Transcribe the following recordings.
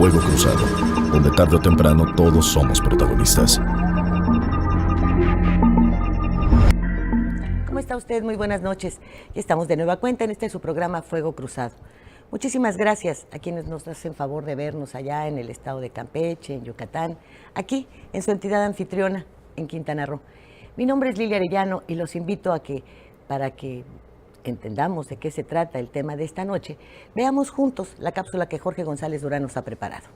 Fuego Cruzado, donde tarde o temprano todos somos protagonistas. ¿Cómo está usted? Muy buenas noches. Ya estamos de nueva cuenta en su programa Fuego Cruzado. Muchísimas gracias a quienes nos hacen favor de vernos allá en el estado de Campeche, en Yucatán, aquí en su entidad anfitriona, en Quintana Roo. Mi nombre es Lilia Arellano y los invito a que, para que entendamos de qué se trata el tema de esta noche, veamos juntos la cápsula que Jorge González Durán nos ha preparado.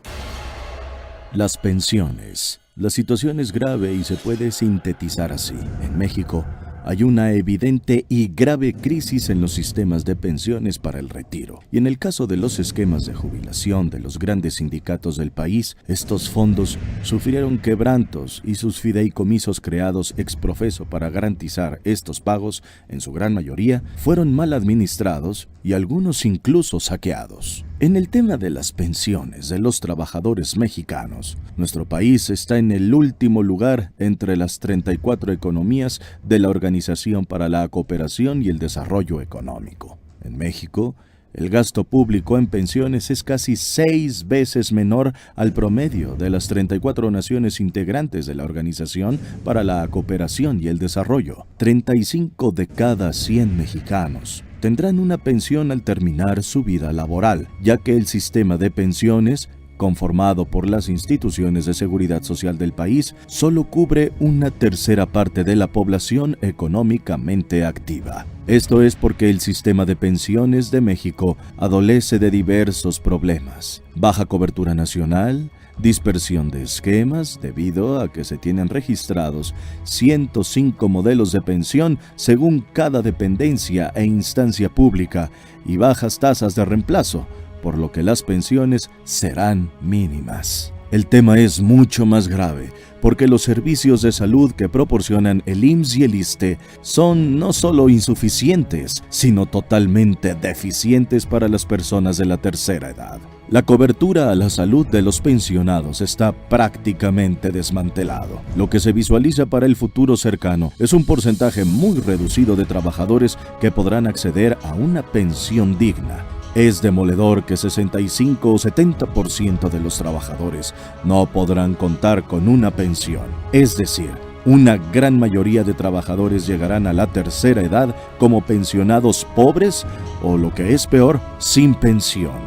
Las pensiones. La situación es grave y se puede sintetizar así. En México hay una evidente y grave crisis en los sistemas de pensiones para el retiro. Y en el caso de los esquemas de jubilación de los grandes sindicatos del país, estos fondos sufrieron quebrantos y sus fideicomisos creados ex profeso para garantizar estos pagos, en su gran mayoría, fueron mal administrados y algunos incluso saqueados. En el tema de las pensiones de los trabajadores mexicanos, nuestro país está en el último lugar entre las 34 economías de la Organización para la Cooperación y el Desarrollo Económico. En México, el gasto público en pensiones es casi 6 veces menor al promedio de las 34 naciones integrantes de la Organización para la Cooperación y el Desarrollo. 35 de cada 100 mexicanos tendrán una pensión al terminar su vida laboral, ya que el sistema de pensiones, conformado por las instituciones de seguridad social del país, solo cubre una tercera parte de la población económicamente activa. Esto es porque el sistema de pensiones de México adolece de diversos problemas: baja cobertura nacional, dispersión de esquemas debido a que se tienen registrados 105 modelos de pensión según cada dependencia e instancia pública y bajas tasas de reemplazo, por lo que las pensiones serán mínimas. El tema es mucho más grave, porque los servicios de salud que proporcionan el IMSS y el ISSSTE son no solo insuficientes, sino totalmente deficientes para las personas de la tercera edad. La cobertura a la salud de los pensionados está prácticamente desmantelado. Lo que se visualiza para el futuro cercano es un porcentaje muy reducido de trabajadores que podrán acceder a una pensión digna. Es demoledor que 65 o 70% de los trabajadores no podrán contar con una pensión. Es decir, una gran mayoría de trabajadores llegarán a la tercera edad como pensionados pobres o, lo que es peor, sin pensión,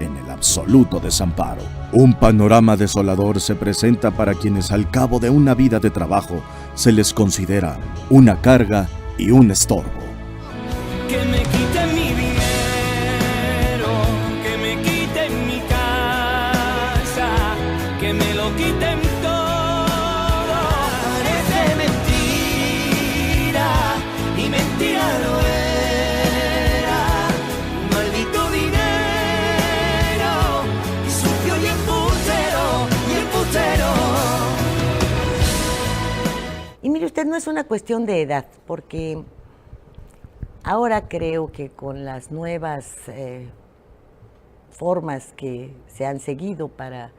en el absoluto desamparo. Un panorama desolador se presenta para quienes al cabo de una vida de trabajo se les considera una carga y un estorbo. Que me quiten mi dinero, que me quiten mi casa, que me lo quiten todo. Parece mentira y mentira lo era. Maldito dinero, y sucio y embustero, y embustero. Y mire usted, no es una cuestión de edad, porque ahora creo que con las nuevas formas que se han seguido para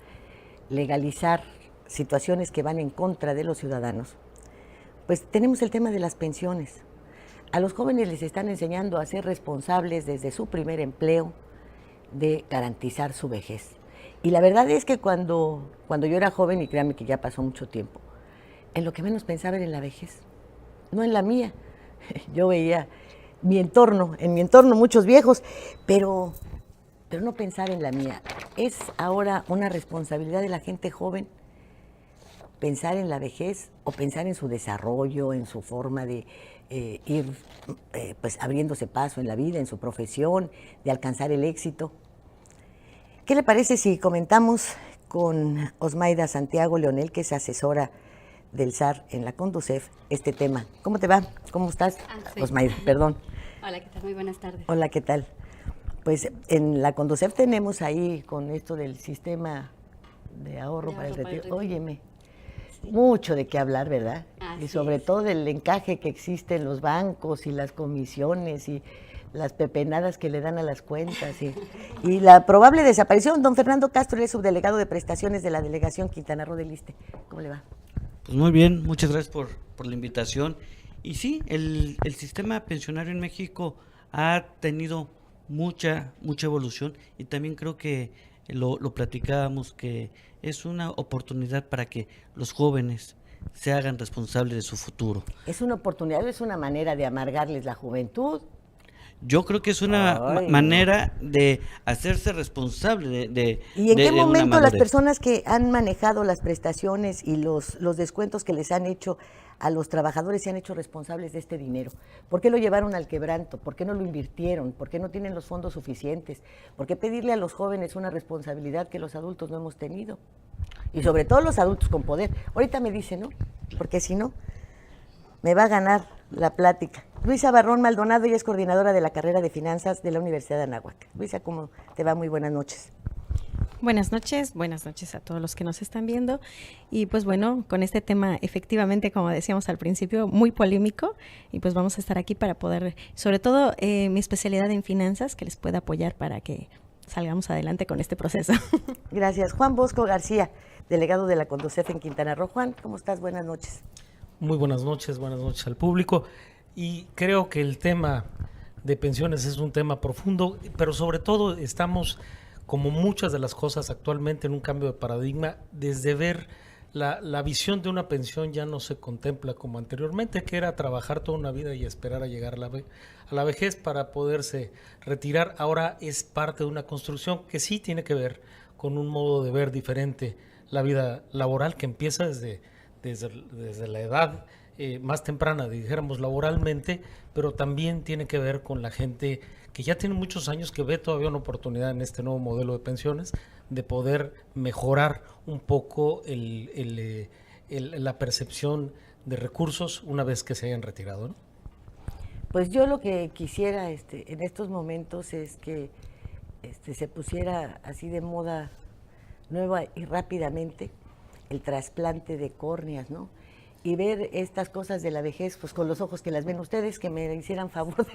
legalizar situaciones que van en contra de los ciudadanos, pues tenemos el tema de las pensiones. A los jóvenes les están enseñando a ser responsables desde su primer empleo de garantizar su vejez. Y la verdad es que cuando yo era joven, y créanme que ya pasó mucho tiempo, en lo que menos pensaba era en la vejez, no en la mía. Yo veía en mi entorno muchos viejos, pero no pensar en la mía. Es ahora una responsabilidad de la gente joven pensar en la vejez o pensar en su desarrollo, en su forma de ir pues abriéndose paso en la vida, en su profesión, de alcanzar el éxito. ¿Qué le parece si comentamos con Osmaida Santiago Leonel, que es asesora del SAR en la Conducef, este tema? ¿Cómo te va? ¿Cómo estás? Sí. Osmaida, perdón. Hola, ¿qué tal? Muy buenas tardes. Hola, ¿qué tal? Pues en la Conducef tenemos ahí con esto del sistema de ahorro para el retiro. Óyeme, sí, mucho de qué hablar, ¿verdad? Así y sobre es. todo el encaje que existe en los bancos y las comisiones y las pepenadas que le dan a las cuentas y la probable desaparición. Don Fernando Castro es subdelegado de prestaciones de la delegación Quintana Roo del ISSSTE. ¿Cómo le va? Pues muy bien, muchas gracias por la invitación. Y sí, el sistema pensionario en México ha tenido mucha evolución, y también creo que lo platicábamos, que es una oportunidad para que los jóvenes se hagan responsables de su futuro. ¿Es una oportunidad o es una manera de amargarles la juventud? Yo creo que es una Ay, manera de hacerse responsable de ¿Y en qué una momento las madurez. personas que han manejado las prestaciones y los descuentos que les han hecho a los trabajadores se han hecho responsables de este dinero? ¿Por qué lo llevaron al quebranto? ¿Por qué no lo invirtieron? ¿Por qué no tienen los fondos suficientes? ¿Por qué pedirle a los jóvenes una responsabilidad que los adultos no hemos tenido? Y sobre todo los adultos con poder. Ahorita me dice, ¿no? Porque si no, me va a ganar la plática. Luisa Barrón Maldonado, ella es coordinadora de la carrera de Finanzas de la Universidad de Anáhuac. Luisa, ¿cómo te va? Muy buenas noches. Buenas noches a todos los que nos están viendo. Y pues bueno, con este tema efectivamente, como decíamos al principio, muy polémico, y pues vamos a estar aquí para poder, sobre todo mi especialidad en finanzas, que les pueda apoyar para que salgamos adelante con este proceso. Gracias. Juan Bosco García, delegado de la Conducef en Quintana Roo. Juan, ¿cómo estás? Buenas noches. Muy buenas noches al público. Y creo que el tema de pensiones es un tema profundo, pero sobre todo estamos, como muchas de las cosas actualmente, en un cambio de paradigma, desde ver la visión de una pensión ya no se contempla como anteriormente, que era trabajar toda una vida y esperar a llegar a la vejez para poderse retirar. Ahora es parte de una construcción que sí tiene que ver con un modo de ver diferente la vida laboral, que empieza desde la edad más temprana, dijéramos laboralmente, pero también tiene que ver con la gente que ya tiene muchos años, que ve todavía una oportunidad en este nuevo modelo de pensiones de poder mejorar un poco la percepción de recursos una vez que se hayan retirado, ¿no? Pues yo lo que quisiera en estos momentos es que se pusiera así de moda nueva y rápidamente el trasplante de córneas, ¿no? Y ver estas cosas de la vejez pues con los ojos que las ven ustedes, que me hicieran favor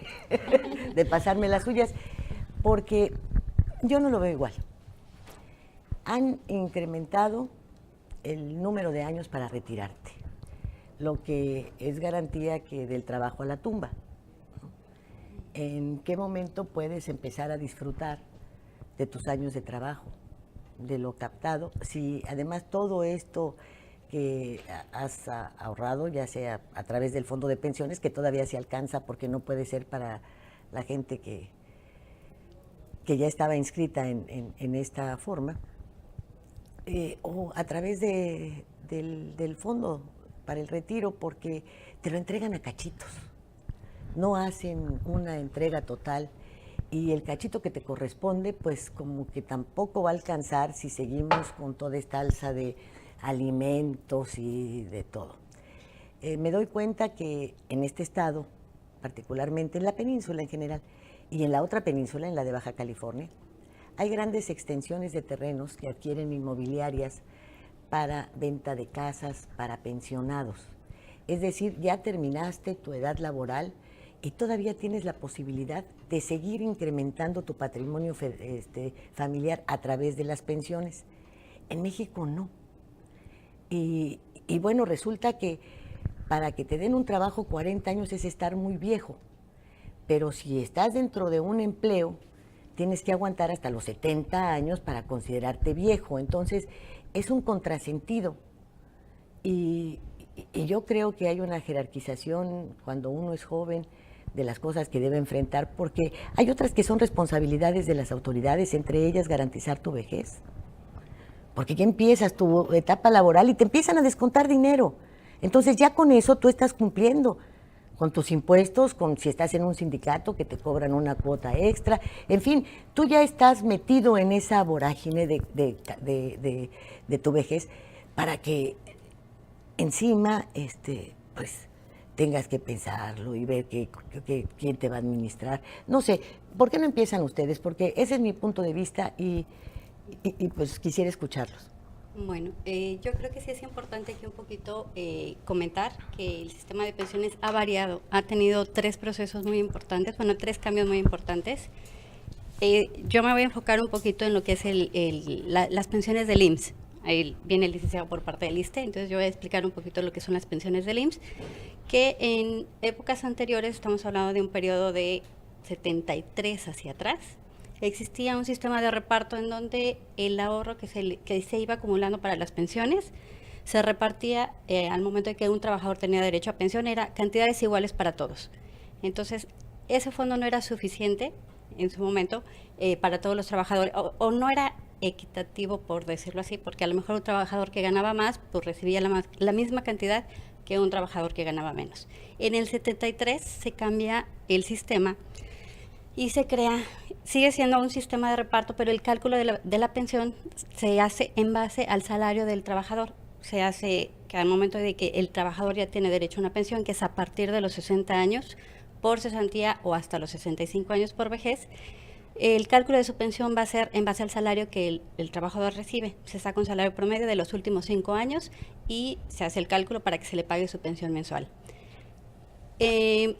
de pasarme las suyas, porque yo no lo veo igual. Han incrementado el número de años para retirarte, lo que es garantía que del trabajo a la tumba, ¿no? ¿En qué momento puedes empezar a disfrutar de tus años de trabajo, de lo captado, si además todo esto que has ahorrado, ya sea a través del fondo de pensiones, que todavía se alcanza porque no puede ser para la gente que ya estaba inscrita en esta forma, o a través del fondo para el retiro, porque te lo entregan a cachitos, no hacen una entrega total, y el cachito que te corresponde pues como que tampoco va a alcanzar si seguimos con toda esta alza de alimentos y de todo. Me doy cuenta que en este estado, particularmente en la península en general, y en la otra península, en la de Baja California, hay grandes extensiones de terrenos que adquieren inmobiliarias para venta de casas para pensionados. Es decir, ya terminaste tu edad laboral y todavía tienes la posibilidad de seguir incrementando tu patrimonio familiar a través de las pensiones. En México no. Y bueno, resulta que para que te den un trabajo 40 años es estar muy viejo, pero si estás dentro de un empleo, tienes que aguantar hasta los 70 años para considerarte viejo. Entonces, es un contrasentido. Y yo creo que hay una jerarquización cuando uno es joven de las cosas que debe enfrentar, porque hay otras que son responsabilidades de las autoridades, entre ellas garantizar tu vejez. Porque ya empiezas tu etapa laboral y te empiezan a descontar dinero. Entonces ya con eso tú estás cumpliendo con tus impuestos, con si estás en un sindicato que te cobran una cuota extra. En fin, tú ya estás metido en esa vorágine de tu vejez para que encima pues tengas que pensarlo y ver quién te va a administrar. No sé, ¿por qué no empiezan ustedes? Porque ese es mi punto de vista y pues quisiera escucharlos. Bueno, yo creo que sí es importante aquí un poquito comentar que el sistema de pensiones ha variado, ha tenido tres procesos muy importantes, bueno, tres cambios muy importantes. Yo me voy a enfocar un poquito en lo que es las pensiones del IMSS. Ahí viene el licenciado por parte del ISSSTE, entonces yo voy a explicar un poquito lo que son las pensiones del IMSS, que en épocas anteriores, estamos hablando de un periodo de 73 hacia atrás, existía un sistema de reparto en donde el ahorro que se iba acumulando para las pensiones se repartía al momento de que un trabajador tenía derecho a pensión, era cantidades iguales para todos. Entonces, ese fondo no era suficiente en su momento para todos los trabajadores, o no era equitativo, por decirlo así, porque a lo mejor un trabajador que ganaba más, pues recibía la misma cantidad que un trabajador que ganaba menos. En el 73 se cambia el sistema y se crea, sigue siendo un sistema de reparto, pero el cálculo de la pensión se hace en base al salario del trabajador. Se hace que al momento de que el trabajador ya tiene derecho a una pensión, que es a partir de los 60 años por cesantía o hasta los 65 años por vejez, el cálculo de su pensión va a ser en base al salario que el trabajador recibe. Se saca un salario promedio de los últimos 5 años y se hace el cálculo para que se le pague su pensión mensual.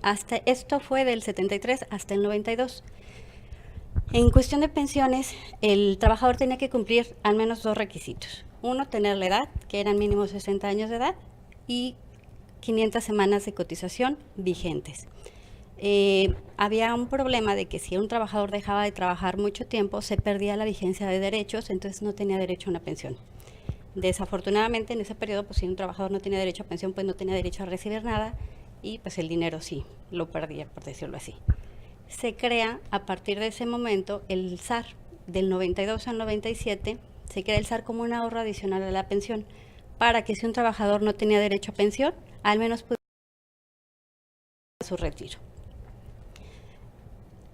Hasta esto fue del 73 hasta el 92. En cuestión de pensiones, el trabajador tenía que cumplir al menos 2 requisitos. Uno, tener la edad, que eran mínimo 60 años de edad, y 500 semanas de cotización vigentes. Había un problema de que si un trabajador dejaba de trabajar mucho tiempo, se perdía la vigencia de derechos, entonces no tenía derecho a una pensión. Desafortunadamente, en ese periodo, pues si un trabajador no tenía derecho a pensión, pues no tenía derecho a recibir nada, y pues el dinero sí lo perdía, por decirlo así. Se crea a partir de ese momento el SAR. Del 92 al 97 se crea el SAR como un ahorro adicional a la pensión, para que si un trabajador no tenía derecho a pensión, al menos pudiera su retiro.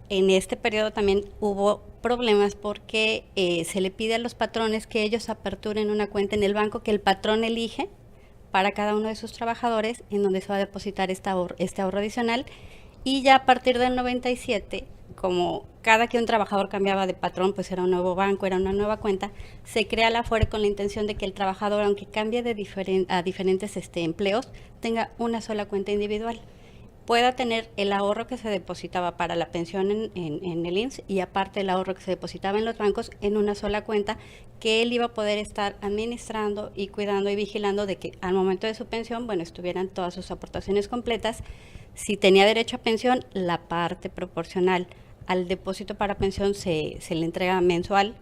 En este periodo también hubo problemas porque se le pide a los patrones que ellos aperturen una cuenta en el banco que el patrón elige para cada uno de sus trabajadores, en donde se va a depositar este ahorro adicional. Y ya a partir del 97, como cada que un trabajador cambiaba de patrón, pues era un nuevo banco, era una nueva cuenta, se crea la Afore con la intención de que el trabajador, aunque cambie a diferentes empleos, tenga una sola cuenta individual. Pueda tener el ahorro que se depositaba para la pensión en el IMSS y aparte el ahorro que se depositaba en los bancos en una sola cuenta, que él iba a poder estar administrando y cuidando y vigilando de que al momento de su pensión, bueno, estuvieran todas sus aportaciones completas. Si tenía derecho a pensión, la parte proporcional al depósito para pensión se le entrega mensual,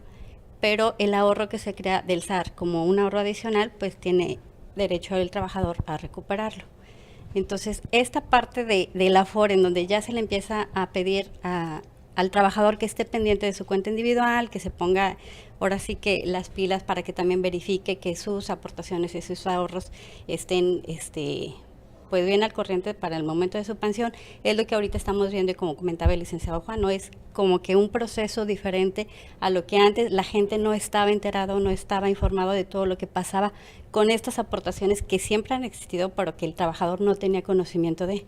pero el ahorro que se crea del SAR como un ahorro adicional, pues tiene derecho el trabajador a recuperarlo. Entonces, esta parte de la Afore, en donde ya se le empieza a pedir al trabajador que esté pendiente de su cuenta individual, que se ponga ahora sí que las pilas para que también verifique que sus aportaciones y sus ahorros estén pues bien al corriente para el momento de su pensión, es lo que ahorita estamos viendo, y como comentaba el licenciado Juan, no es como que un proceso diferente a lo que antes la gente no estaba enterado, no estaba informado de todo lo que pasaba con estas aportaciones que siempre han existido, pero que el trabajador no tenía conocimiento de.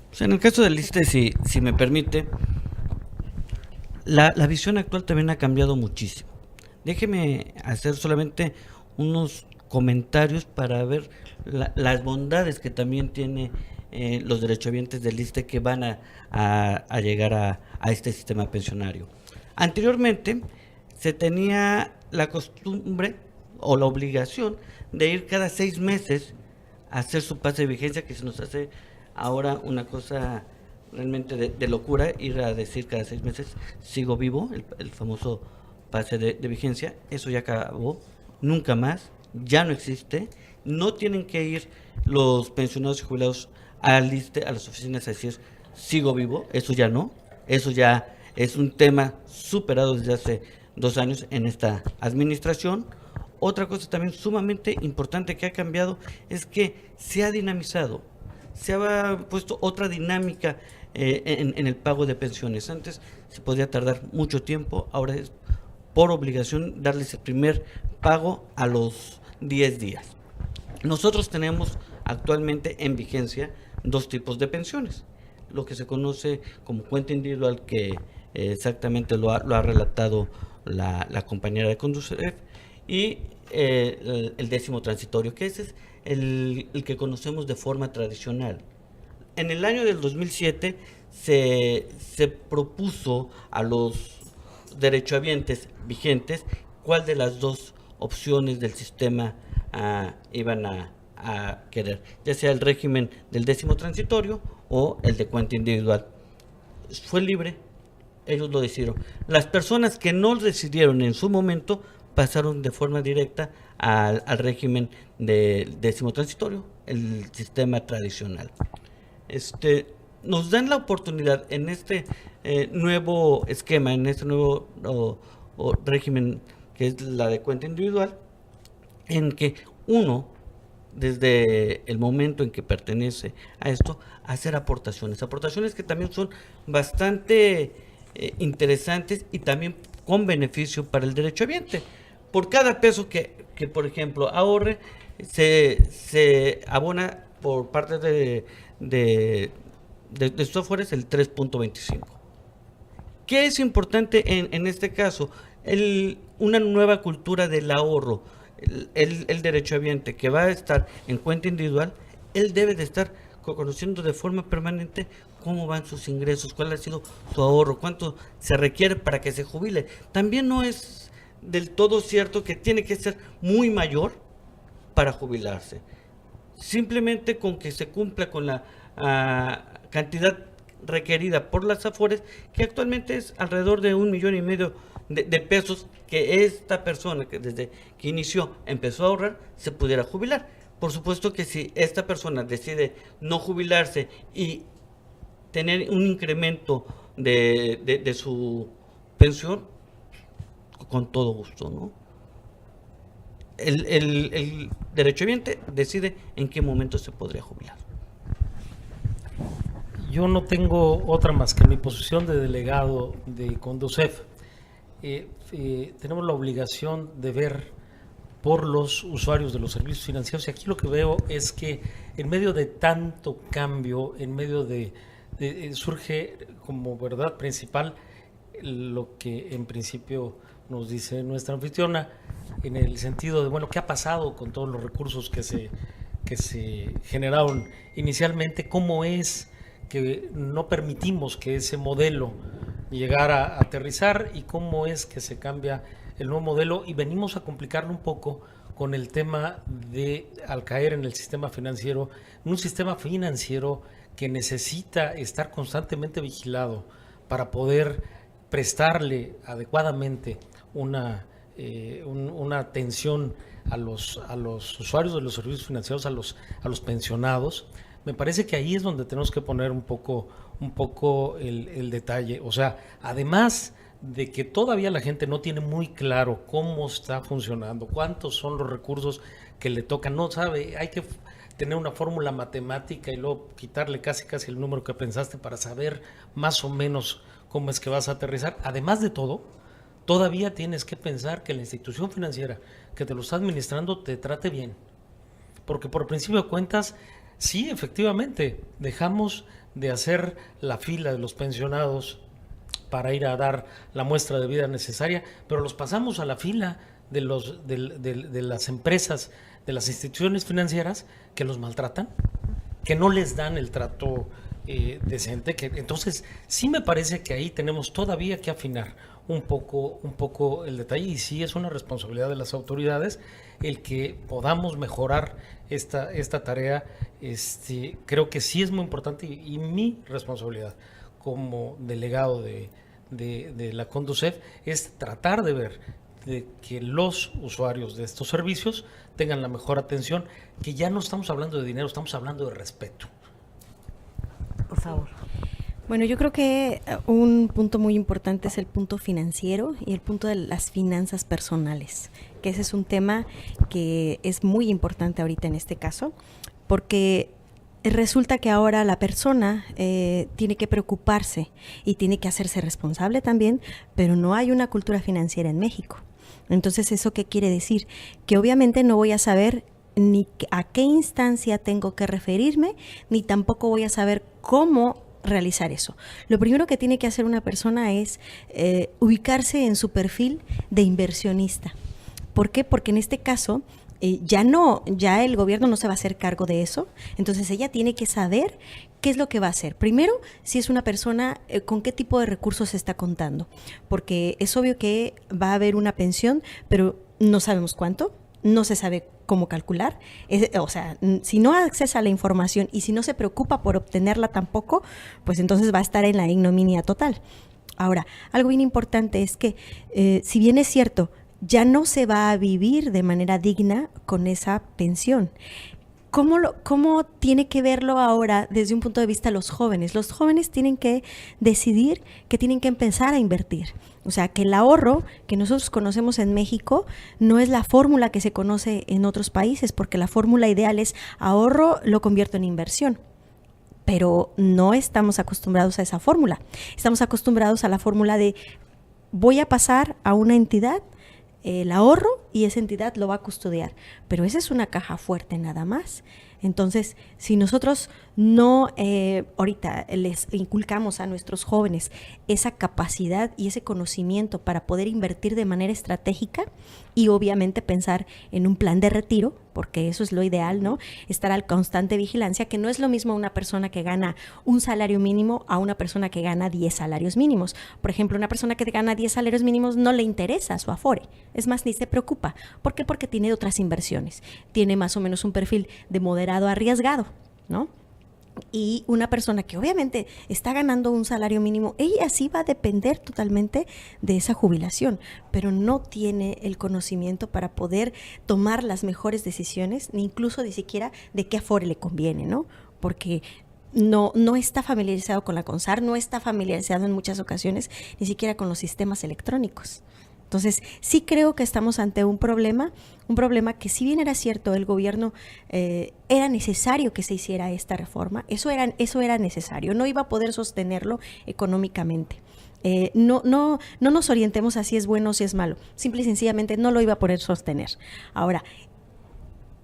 Pues en el caso del ISSSTE, si me permite, la visión actual también ha cambiado muchísimo. Déjeme hacer solamente unos comentarios para ver las bondades que también tiene los derechohabientes del ISSSTE que van a llegar a este sistema pensionario. Anteriormente se tenía la costumbre o la obligación de ir cada 6 meses a hacer su pase de vigencia, que se nos hace ahora una cosa realmente de locura, ir a decir cada 6 meses sigo vivo, el famoso pase de vigencia. Eso ya acabó, nunca más, ya no existe. No tienen que ir los pensionados y jubilados al ISSSTE, a las oficinas, a decir sigo vivo. Eso ya no, eso ya es un tema superado desde hace 2 años en esta administración. Otra cosa también sumamente importante que ha cambiado es que se ha dinamizado, se ha puesto otra dinámica en el pago de pensiones. Antes se podía tardar mucho tiempo, ahora es por obligación darles el primer pago a los 10 días. Nosotros tenemos actualmente en vigencia 2 tipos de pensiones, lo que se conoce como cuenta individual, que exactamente lo ha relatado la compañera de Conducef, y el décimo transitorio, que ese es el que conocemos de forma tradicional. En el año del 2007 se propuso a los derechohabientes vigentes cuál de las 2 opciones del sistema iban a querer, ya sea el régimen del décimo transitorio o el de cuenta individual. Fue libre ellos lo decidieron. Las personas que no decidieron en su momento pasaron de forma directa al régimen del décimo transitorio, el sistema tradicional. Nos dan la oportunidad en este nuevo esquema, en este nuevo régimen que es la de cuenta individual, en que uno, desde el momento en que pertenece a esto, hacer aportaciones que también son bastante interesantes y también con beneficio para el derechohabiente. Por cada peso que por ejemplo, ahorre, se abona por parte de softwares el 3.25. ¿Qué es importante en este caso? Una nueva cultura del ahorro. El derechohabiente que va a estar en cuenta individual, él debe de estar conociendo de forma permanente cómo van sus ingresos, cuál ha sido su ahorro, cuánto se requiere para que se jubile. También no es del todo cierto que tiene que ser muy mayor para jubilarse. Simplemente con que se cumpla con la cantidad requerida por las AFORES, que actualmente es alrededor de 1,5 millones de pesos, que esta persona que desde que inició empezó a ahorrar, se pudiera jubilar. Por supuesto que si esta persona decide no jubilarse y tener un incremento de su pensión, con todo gusto, ¿no? El derechohabiente decide en qué momento se podría jubilar. Yo no tengo otra más que mi posición de delegado de Conducef. Tenemos la obligación de ver por los usuarios de los servicios financieros, y aquí lo que veo es que en medio de tanto cambio, en medio de surge como verdad principal lo que en principio nos dice nuestra anfitriona, en el sentido de, bueno, ¿qué ha pasado con todos los recursos que se generaron inicialmente? ¿Cómo es que no permitimos que ese modelo llegara a aterrizar y cómo es que se cambia el nuevo modelo? Y venimos a complicarlo un poco con el tema de, al caer en el sistema financiero, en un sistema financiero que necesita estar constantemente vigilado para poder prestarle adecuadamente una atención a los usuarios de los servicios financieros, a los pensionados. Me parece que ahí es donde tenemos que poner un poco el detalle. O sea, además de que todavía la gente no tiene muy claro cómo está funcionando, cuántos son los recursos que le tocan, no sabe, hay que tener una fórmula matemática y luego quitarle casi el número que pensaste para saber más o menos cómo es que vas a aterrizar. Además de todo, todavía tienes que pensar que la institución financiera que te lo está administrando te trate bien. Porque por principio de cuentas, sí, efectivamente, dejamos de hacer la fila de los pensionados para ir a dar la muestra de vida necesaria, pero los pasamos a la fila de las empresas, de las instituciones financieras que los maltratan, que no les dan el trato decente. Entonces, sí me parece que ahí tenemos todavía que afinar un poco el detalle, y sí es una responsabilidad de las autoridades el que podamos mejorar esta tarea. Creo que sí es muy importante y mi responsabilidad como delegado de la Conducef es tratar de ver de que los usuarios de estos servicios tengan la mejor atención, que ya no estamos hablando de dinero, estamos hablando de respeto. Por favor. Bueno, yo creo que un punto muy importante es el punto financiero y el punto de las finanzas personales, que ese es un tema que es muy importante ahorita en este caso, porque resulta que ahora la persona tiene que preocuparse y tiene que hacerse responsable también, pero no hay una cultura financiera en México. Entonces, ¿eso qué quiere decir? Que obviamente no voy a saber ni a qué instancia tengo que referirme, ni tampoco voy a saber cómo realizar eso. Lo primero que tiene que hacer una persona es ubicarse en su perfil de inversionista. ¿Por qué? Porque en este caso ya el gobierno no se va a hacer cargo de eso, entonces ella tiene que saber qué es lo que va a hacer. Primero, si es una persona, con qué tipo de recursos se está contando, porque es obvio que va a haber una pensión, pero no sabemos cuánto, no se sabe cómo calcular. O sea, si no accesa a la información y si no se preocupa por obtenerla tampoco, pues entonces va a estar en la ignominia total. Ahora, algo bien importante es que, si bien es cierto, ya no se va a vivir de manera digna con esa pensión. ¿Cómo tiene que verlo ahora desde un punto de vista los jóvenes? Los jóvenes tienen que decidir que tienen que empezar a invertir. O sea, que el ahorro que nosotros conocemos en México no es la fórmula que se conoce en otros países, porque la fórmula ideal es ahorro, lo convierto en inversión. Pero no estamos acostumbrados a esa fórmula. Estamos acostumbrados a la fórmula de voy a pasar a una entidad el ahorro y esa entidad lo va a custodiar. Pero esa es una caja fuerte nada más. Entonces, si nosotros no ahorita les inculcamos a nuestros jóvenes esa capacidad y ese conocimiento para poder invertir de manera estratégica y obviamente pensar en un plan de retiro, porque eso es lo ideal, ¿no? Estar al constante vigilancia, que no es lo mismo una persona que gana un salario mínimo a una persona que gana 10 salarios mínimos. Por ejemplo, una persona que gana 10 salarios mínimos no le interesa su Afore. Es más, ni se preocupa. ¿Por qué? Porque tiene otras inversiones. Tiene más o menos un perfil de moderado arriesgado, ¿no? Y una persona que obviamente está ganando un salario mínimo, ella sí va a depender totalmente de esa jubilación, pero no tiene el conocimiento para poder tomar las mejores decisiones, ni incluso ni siquiera de qué Afore le conviene, ¿no? Porque no está familiarizado con la CONSAR, no está familiarizado en muchas ocasiones ni siquiera con los sistemas electrónicos. Entonces, sí creo que estamos ante un problema que, si bien era cierto, el gobierno era necesario que se hiciera esta reforma, eso era necesario, no iba a poder sostenerlo económicamente. No nos orientemos a si es bueno o si es malo, simple y sencillamente no lo iba a poder sostener. Ahora,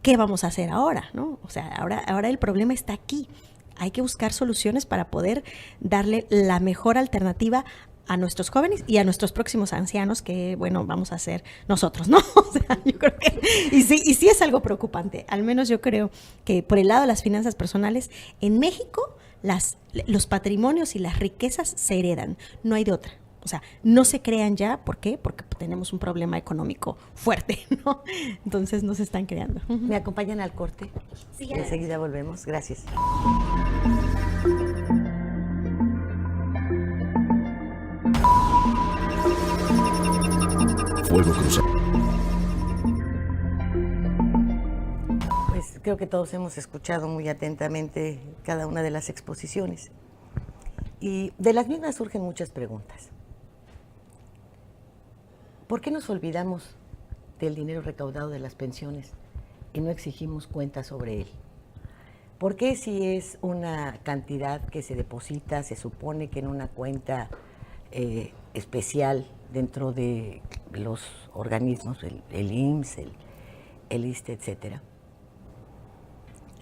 ¿qué vamos a hacer ahora, no? O sea, ahora el problema está aquí. Hay que buscar soluciones para poder darle la mejor alternativa a nuestros jóvenes y a nuestros próximos ancianos, que, bueno, vamos a ser nosotros, ¿no? O sea, yo creo que, y sí es algo preocupante. Al menos yo creo que por el lado de las finanzas personales, en México, los patrimonios y las riquezas se heredan, no hay de otra. O sea, no se crean ya, ¿por qué? Porque tenemos un problema económico fuerte, ¿no? Entonces no se están creando. ¿Me acompañan al corte? Sí, enseguida volvemos. Gracias. Fuego Cruzado. Pues creo que todos hemos escuchado muy atentamente cada una de las exposiciones. Y de las mismas surgen muchas preguntas. ¿Por qué nos olvidamos del dinero recaudado de las pensiones y no exigimos cuentas sobre él? ¿Por qué, si es una cantidad que se deposita, se supone que en una cuenta especial dentro de los organismos, el IMSS, el ISSSTE, etcétera,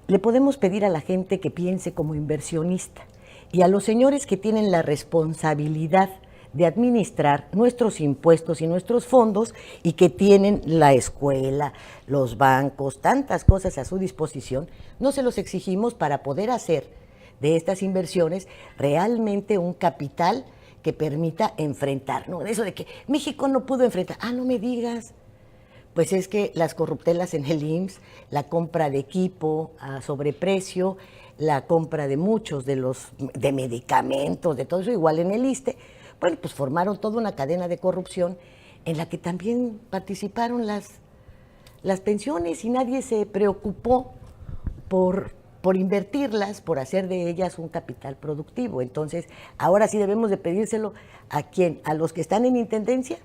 le podemos pedir a la gente que piense como inversionista y a los señores que tienen la responsabilidad de administrar nuestros impuestos y nuestros fondos y que tienen la escuela, los bancos, tantas cosas a su disposición, no se los exigimos para poder hacer de estas inversiones realmente un capital que permita enfrentar, ¿no? Eso de que México no pudo enfrentar, no me digas. Pues es que las corruptelas en el IMSS, la compra de equipo a sobreprecio, la compra de muchos de medicamentos, de todo eso, igual en el ISSSTE, bueno, pues formaron toda una cadena de corrupción en la que también participaron las pensiones y nadie se preocupó por invertirlas, por hacer de ellas un capital productivo. Entonces, ahora sí debemos de pedírselo ¿a quién? ¿A los que están en intendencia?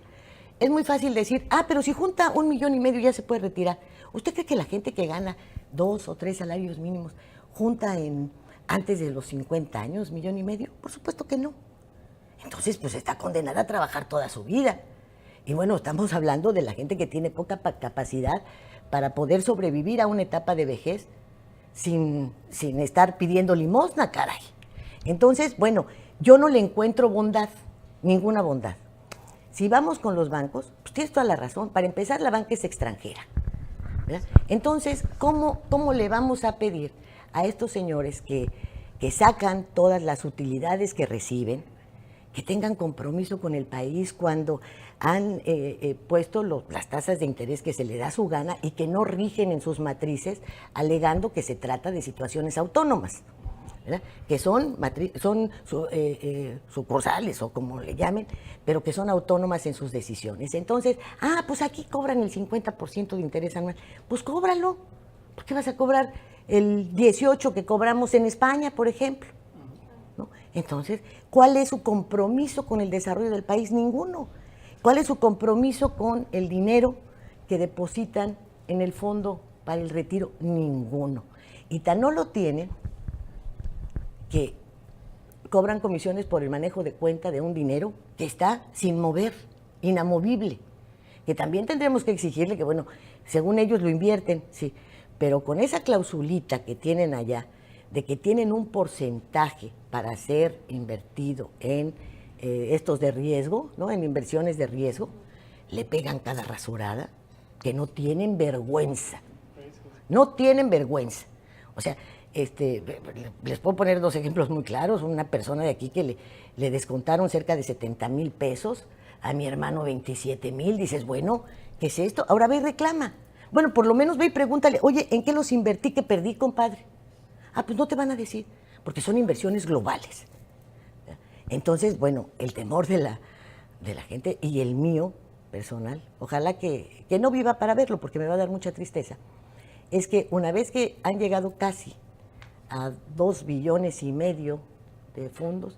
Es muy fácil decir, pero si junta 1,5 millones ya se puede retirar. ¿Usted cree que la gente que gana 2 o 3 salarios mínimos junta antes de los 50 años 1,5 millones? Por supuesto que no. Entonces, pues está condenada a trabajar toda su vida. Y bueno, estamos hablando de la gente que tiene poca capacidad para poder sobrevivir a una etapa de vejez sin estar pidiendo limosna, caray. Entonces, bueno, yo no le encuentro bondad, ninguna bondad. Si vamos con los bancos, pues tienes toda la razón. Para empezar, la banca es extranjera, ¿verdad? Entonces, ¿cómo le vamos a pedir a estos señores que sacan todas las utilidades que reciben, que tengan compromiso con el país cuando han puesto las tasas de interés que se le da su gana y que no rigen en sus matrices, alegando que se trata de situaciones autónomas, ¿verdad? Que son sucursales o como le llamen, pero que son autónomas en sus decisiones. Entonces, pues aquí cobran el 50% de interés anual. Pues cóbralo. ¿Por qué vas a cobrar el 18% que cobramos en España, por ejemplo? ¿No? Entonces, ¿cuál es su compromiso con el desarrollo del país? Ninguno. ¿Cuál es su compromiso con el dinero que depositan en el fondo para el retiro? Ninguno. Y tan no lo tienen que cobran comisiones por el manejo de cuenta de un dinero que está sin mover, inamovible, que también tendremos que exigirle que, bueno, según ellos lo invierten, sí, pero con esa clausulita que tienen allá, de que tienen un porcentaje para ser invertido en estos de riesgo, ¿no? En inversiones de riesgo, le pegan cada rasurada, que no tienen vergüenza. No tienen vergüenza. O sea, les puedo poner 2 ejemplos muy claros. Una persona de aquí que le descontaron cerca de 70,000 pesos, a mi hermano 27,000. Dices, bueno, ¿qué es esto? Ahora ve y reclama. Bueno, por lo menos ve y pregúntale, oye, ¿en qué los invertí que perdí, compadre? Pues no te van a decir, porque son inversiones globales. Entonces, bueno, el temor de la gente y el mío personal, ojalá que no viva para verlo, porque me va a dar mucha tristeza, es que una vez que han llegado casi a 2,5 billones de fondos,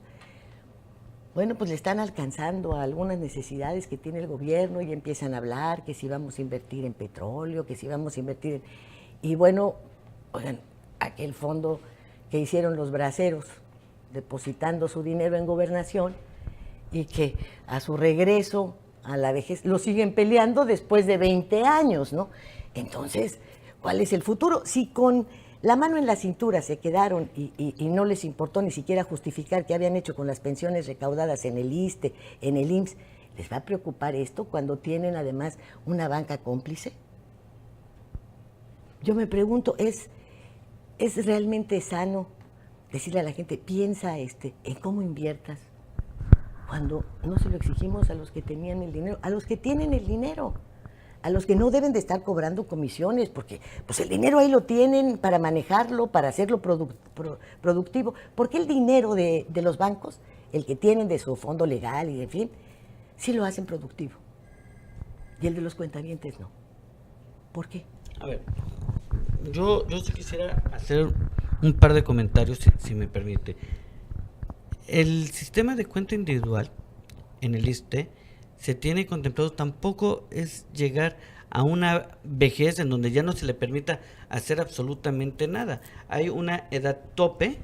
bueno, pues le están alcanzando a algunas necesidades que tiene el gobierno y empiezan a hablar que si vamos a invertir en petróleo, que si vamos a invertir en... Y bueno, oigan, aquel fondo que hicieron los braceros, depositando su dinero en gobernación, y que a su regreso a la vejez lo siguen peleando después de 20 años, ¿no? Entonces, ¿cuál es el futuro? Si con la mano en la cintura se quedaron y no les importó ni siquiera justificar qué habían hecho con las pensiones recaudadas en el ISSSTE, en el IMSS, ¿les va a preocupar esto cuando tienen además una banca cómplice? Yo me pregunto, ¿es realmente sano decirle a la gente, piensa en cómo inviertas, cuando no se lo exigimos a los que tenían el dinero, a los que tienen el dinero, a los que no deben de estar cobrando comisiones, porque pues el dinero ahí lo tienen para manejarlo, para hacerlo productivo? ¿Por qué el dinero de los bancos, el que tienen de su fondo legal y en fin, sí lo hacen productivo? Y el de los cuentavientes no. ¿Por qué? A ver, yo sí quisiera hacer un par de comentarios, si me permite. El sistema de cuenta individual en el ISSSTE se tiene contemplado, tampoco es llegar a una vejez en donde ya no se le permita hacer absolutamente nada. Hay una edad tope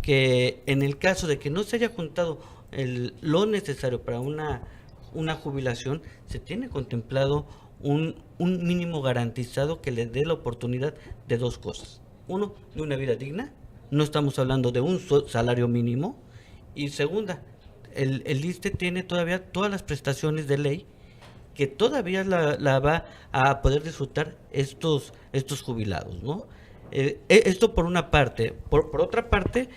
que, en el caso de que no se haya juntado lo necesario para una jubilación, se tiene contemplado un mínimo garantizado que le dé la oportunidad de 2 cosas. Uno, de una vida digna, no estamos hablando de un salario mínimo. Y segunda, el ISSSTE tiene todavía todas las prestaciones de ley que todavía la va a poder disfrutar estos jubilados, ¿no? Esto por una parte. Por otra parte,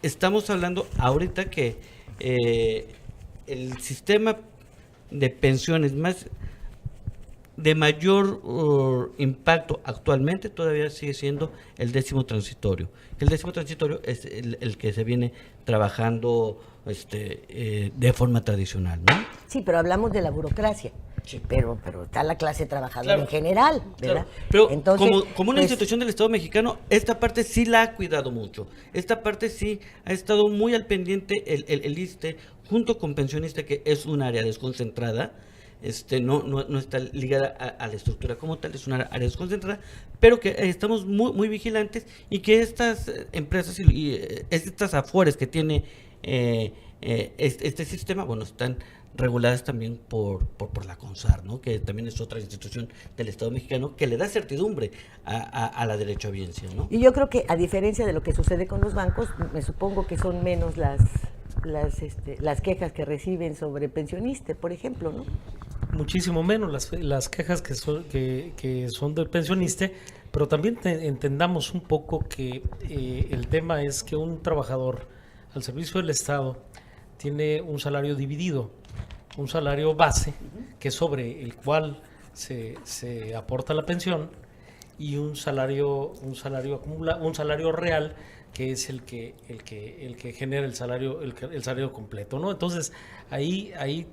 estamos hablando ahorita que el sistema de pensiones de mayor impacto actualmente todavía sigue siendo el 10º transitorio. El 10º transitorio es el que se viene trabajando de forma tradicional, ¿no? Sí, pero hablamos de la burocracia. Sí. Pero está la clase trabajadora, claro, en general, ¿verdad? Claro. Pero entonces, como una institución del Estado mexicano, esta parte sí la ha cuidado mucho. Esta parte sí ha estado muy al pendiente el ISSSTE, junto con Pensionista, que es un área desconcentrada. No está ligada a la estructura como tal, es una área desconcentrada, pero que estamos muy vigilantes, y que estas empresas y estas afores que tiene este sistema, bueno, están reguladas también por la CONSAR, ¿no? Que también es otra institución del Estado mexicano que le da certidumbre a la derechohabiencia, ¿no? Y yo creo que, a diferencia de lo que sucede con los bancos, me supongo que son menos las quejas que reciben sobre Pensionista, por ejemplo, ¿no? Muchísimo menos las quejas que son del Pensionista, pero también entendamos un poco que el tema es que un trabajador al servicio del Estado tiene un salario dividido, un salario base, que es sobre el cual se aporta la pensión, y un salario real, que es el que genera el salario completo, ¿no? Entonces ahí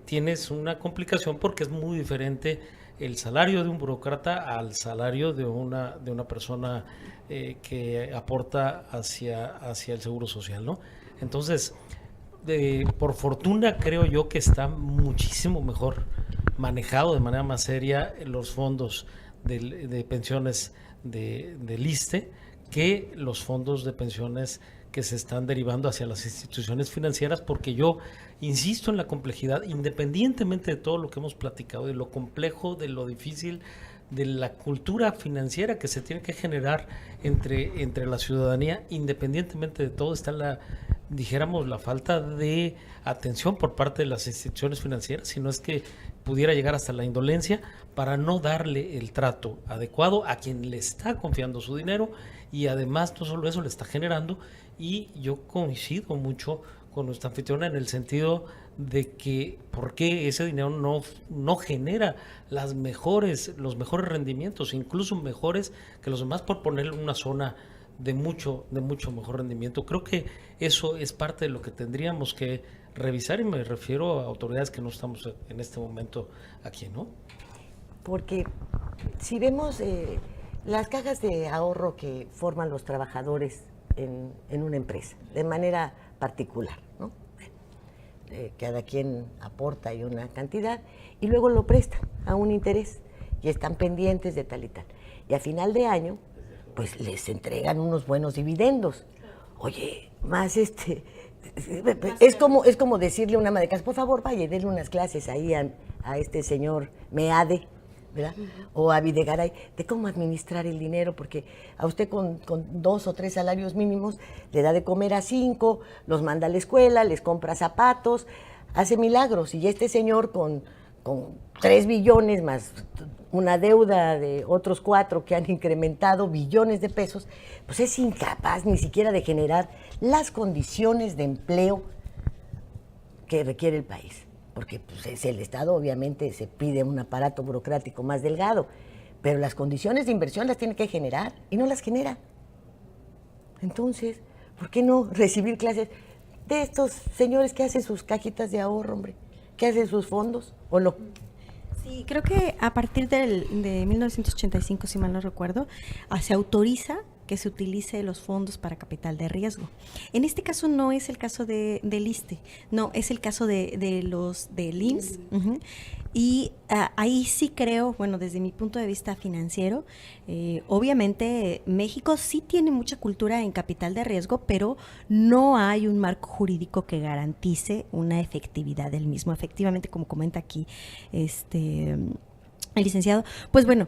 tienes una complicación, porque es muy diferente el salario de un burócrata al salario de una persona que aporta hacia el seguro social, ¿no? Entonces, por fortuna, creo yo que está muchísimo mejor manejado de manera más seria los fondos de pensiones del ISSSTE que los fondos de pensiones que se están derivando hacia las instituciones financieras, porque yo insisto en la complejidad, independientemente de todo lo que hemos platicado, de lo complejo, de lo difícil, de la cultura financiera que se tiene que generar entre la ciudadanía, independientemente de todo, está la falta de atención por parte de las instituciones financieras, si no es que pudiera llegar hasta la indolencia, para no darle el trato adecuado a quien le está confiando su dinero, y además no solo eso le está generando. Y yo coincido mucho con nuestra anfitriona en el sentido de que por qué ese dinero no genera los mejores rendimientos, incluso mejores que los demás, por ponerle una zona de mucho mejor rendimiento. Creo que eso es parte de lo que tendríamos que revisar, y me refiero a autoridades que no estamos en este momento aquí, ¿no? Porque si vemos las cajas de ahorro que forman los trabajadores en una empresa, de manera particular, ¿no? Cada quien aporta ahí una cantidad y luego lo prestan a un interés y están pendientes de tal y tal. Y a final de año, pues les entregan unos buenos dividendos. Oye, más es como decirle a una ama de casa, por favor, vaya y denle unas clases ahí a este señor Meade, ¿verdad? O a Videgaray, de cómo administrar el dinero, porque a usted con 2 o 3 salarios mínimos le da de comer a 5, los manda a la escuela, les compra zapatos, hace milagros. Y este señor con 3 billones más una deuda de otros 4 que han incrementado billones de pesos, pues es incapaz ni siquiera de generar las condiciones de empleo que requiere el país. Porque pues, el Estado obviamente se pide un aparato burocrático más delgado, pero las condiciones de inversión las tiene que generar y no las genera. Entonces, ¿por qué no recibir clases de estos señores que hacen sus cajitas de ahorro, hombre? ¿Que hacen sus fondos o no? Sí, creo que a partir de 1985, si mal no recuerdo, se autoriza que se utilice los fondos para capital de riesgo. En este caso no es el caso del ISSSTE, no, es el caso de los del IMSS. Y ahí sí creo, bueno, desde mi punto de vista financiero, obviamente México sí tiene mucha cultura en capital de riesgo, pero no hay un marco jurídico que garantice una efectividad del mismo. Efectivamente, como comenta aquí el licenciado, pues bueno,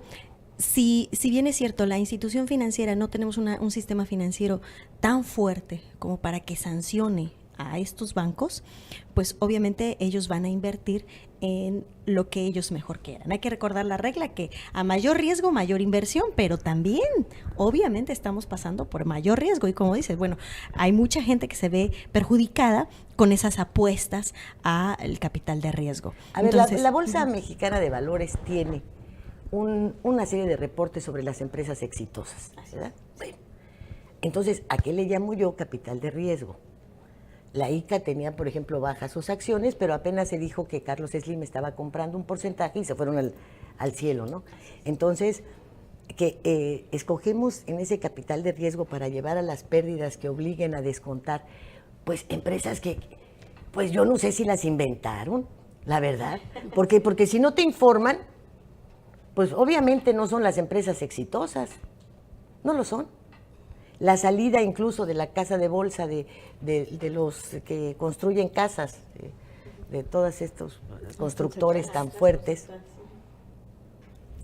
si bien es cierto, la institución financiera, no tenemos un sistema financiero tan fuerte como para que sancione a estos bancos, pues obviamente ellos van a invertir en lo que ellos mejor quieran. Hay que recordar la regla que a mayor riesgo, mayor inversión, pero también obviamente estamos pasando por mayor riesgo y como dices, bueno, hay mucha gente que se ve perjudicada con esas apuestas al capital de riesgo. A ver, la Bolsa Mexicana de Valores tiene una serie de reportes sobre las empresas exitosas, ¿verdad? Bueno, entonces, ¿a qué le llamo yo capital de riesgo? La ICA tenía, por ejemplo, bajas sus acciones, pero apenas se dijo que Carlos Slim estaba comprando un porcentaje y se fueron al cielo, ¿no? Entonces, que escogemos en ese capital de riesgo para llevar a las pérdidas que obliguen a descontar, pues empresas que, pues yo no sé si las inventaron, la verdad, porque si no te informan, pues obviamente no son las empresas exitosas, no lo son. La salida incluso de la casa de bolsa de los que construyen casas, de todos estos constructores tan fuertes,